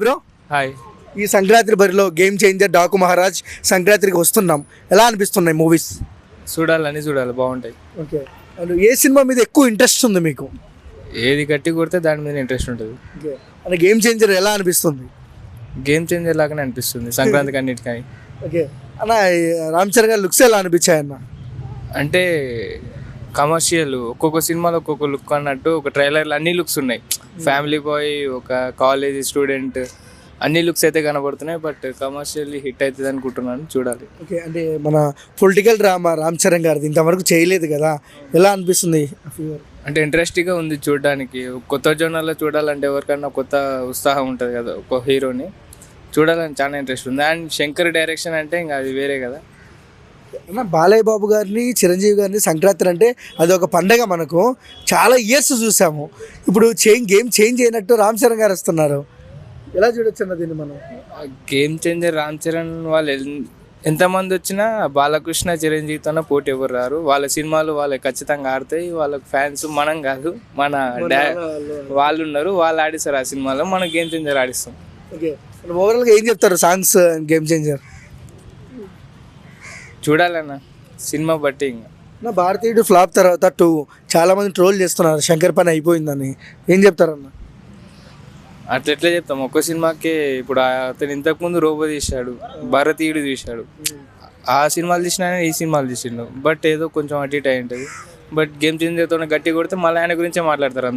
Bro hi. ఈ సంక్రాంతి బరిలో game changer Daaku Maharaj సంక్రాంతికి వస్తున్నాం, ఎలా అనిపిస్తున్నాయి మూవీస్? చూడాలి బాగుంటాయి. ఓకే, అండ్ ఏ సినిమా మీద ఎక్కువ ఇంట్రెస్ట్ ఉంది మీకు? ఏది గట్టి కొడితే దాని మీద ఇంట్రెస్ట్ ఉంటుంది. ఓకే, అండ్ గేమ్ చేంజర్ ఎలా అనిపిస్తుంది? గేమ్ చేంజర్ లాగానే అనిపిస్తుంది సంక్రాంతికి అన్నిటికీ. ఓకే అన్న, ఈ రామ్ చరణ్ గారి లుక్స్ ఎలా అనిపించాయి అన్న? అంటే కమర్షియల్, ఒక్కొక్క సినిమాలో ఒక్కొక్క లుక్ అన్నట్టు. ఒక ట్రైలర్లో అన్ని లుక్స్ ఉన్నాయి. ఫ్యామిలీ బాయ్, ఒక కాలేజ్ స్టూడెంట్, అన్ని లుక్స్ అయితే కనబడుతున్నాయి. బట్ కమర్షియల్లీ హిట్ అవుతుంది అనుకుంటున్నాను, చూడాలి. ఓకే, అంటే మన పొలిటికల్ డ్రామా రామ్ చరణ్ గారిది ఇంతవరకు చేయలేదు కదా, ఎలా అనిపిస్తుంది? అంటే ఇంట్రెస్టింగ్గా ఉంది చూడడానికి. కొత్త జోనర్లో చూడాలంటే ఎవరికన్నా కొత్త ఉత్సాహం ఉంటుంది కదా, ఒక హీరోని చూడాలని చాలా ఇంట్రెస్ట్ ఉంది. అండ్ శంకర్ డైరెక్షన్ అంటే ఇంకా అది వేరే కదా. అన్న, బాలయ్య బాబు గారిని చిరంజీవి గారిని సంక్రాంతి అంటే అది ఒక పండగ, మనకు చాలా ఇయర్స్ చూసాము. ఇప్పుడు గేమ్ చేంజ్ అయినట్టు రామ్ చరణ్ గారు వస్తున్నారు, ఎలా చూడొచ్చు అన్న దీన్ని మనం? గేమ్ చేంజర్ రామ్ చరణ్ వాళ్ళు ఎంతమంది వచ్చినా బాలకృష్ణ చిరంజీవితోనే పోటీ ఎవరు రారు. వాళ్ళ సినిమాలు వాళ్ళకి ఖచ్చితంగా ఆడతాయి. వాళ్ళకి ఫ్యాన్స్ మనం కాదు, మన వాళ్ళు ఉన్నారు, వాళ్ళు ఆడిస్తారు ఆ సినిమాలో. మనం గేమ్ చేంజర్ ఆడిస్తాం. ఓకే, ఓవరాల్గా ఏం చెప్తారు సాంగ్స్ గేమ్ చేంజర్? చూడాలన్న సినిమా బట్టి. ఇంకా నా భారతీయుడు ఫ్లాప్ తర్వాత 2 చాలామంది ట్రోల్ చేస్తున్నారు శంకర్ పని అయిపోయిందని, ఏం చెప్తారన్న? అట్లా ఎట్లా చెప్తాం, ఒక్క సినిమాకే. ఇప్పుడు అతను ఇంతకుముందు రోబో తీశాడు, భారతీయుడు తీశాడు. ఆ సినిమాలు తీసినా ఈ సినిమాలు తీసిండు. బట్ ఏదో కొంచెం అటు ఇటు అయి ఉంటుంది. బట్ గేమ్ చేంజర్తో గట్టి కొడితే మళ్ళీ ఆయన గురించే మాట్లాడతారు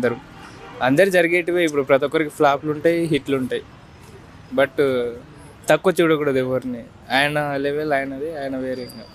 అందరు జరిగేటివే. ఇప్పుడు ప్రతి ఒక్కరికి ఫ్లాప్లు ఉంటాయి, హిట్లు ఉంటాయి. బట్ తక్కువ చూడకూడదు ఎవరిని. ఆయన లెవెల్ ఆయనది, ఆయన వేరే.